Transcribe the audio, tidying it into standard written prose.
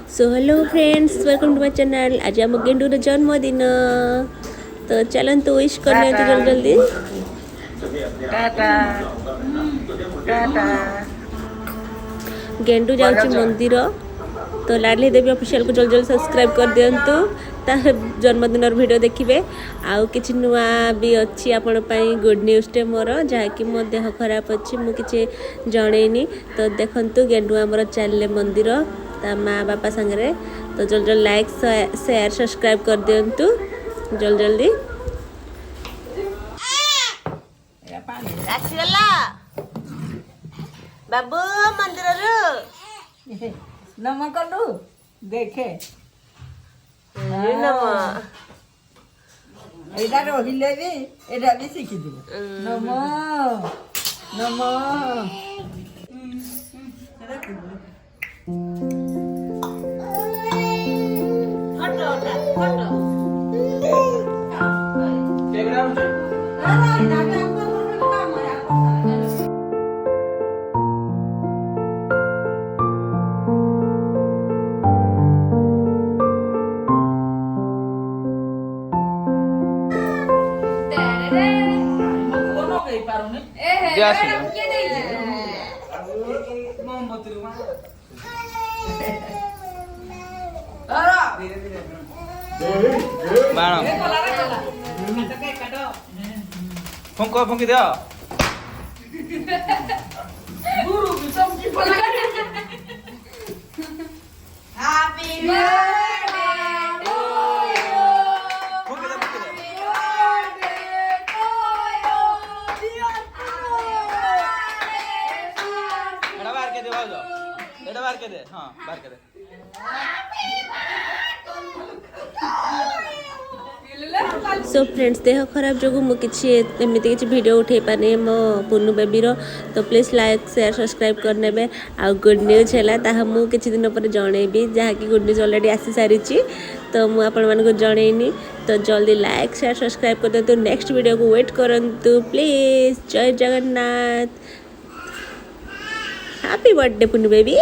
So hello friends, welcome to my channel. आज आम गेंडूर जन्मदिन, तो चलतु विश करने तो जल्दी टाटा टाटा। गेंडू जाऊँ मंदिर, तो लाडली देवी ऑफिशियल को जल्दी सब्सक्राइब कर दिंतु। जन्मदिन वीडियो देखिए। आउ कि नुआ भी अच्छी आपण गुड न्यूज़टे मोर, जहाँकि मो देह खराब अच्छी मुझे जनईनी। तो देखंतु गेंडू आमर चलले मंदिर ता माँ बापा संगे। तो जल्दी लाइक शेयर सब्सक्राइब कर दिंतु जल्दी। बाबू मंदिर नम कलु देखे एटा रहिले भी एटा भी शिखि दिबो। नम नम फटो फटो फुंको फुंकी दियो गुरु की सब्जी बना हैप्पी बर्थडे टू यू। फुंकी दे एड़ा बाहर के दे भाऊजो, एड़ा बाहर के दे, हां बाहर के दे। सो फ्रेंड्स, देह खराब जो मुझे एमती किसी वीडियो उठे पाने मो पुनु बेबीर। तो प्लीज लाइक शेयर सब्सक्राइब करने। आ गुड न्यूज है मुझे किसी दिन पर जनईबी, जहाँकि गुड न्यूज ऑलरेडी आसी सारी। तो मुझे जनईनी। तो जल्दी लाइक शेयर सब्सक्राइब कर दिंतु। नेक्स्ट वीडियो को वेट करंतु प्लीज। जय जगन्नाथ। Happy birthday पुनु baby.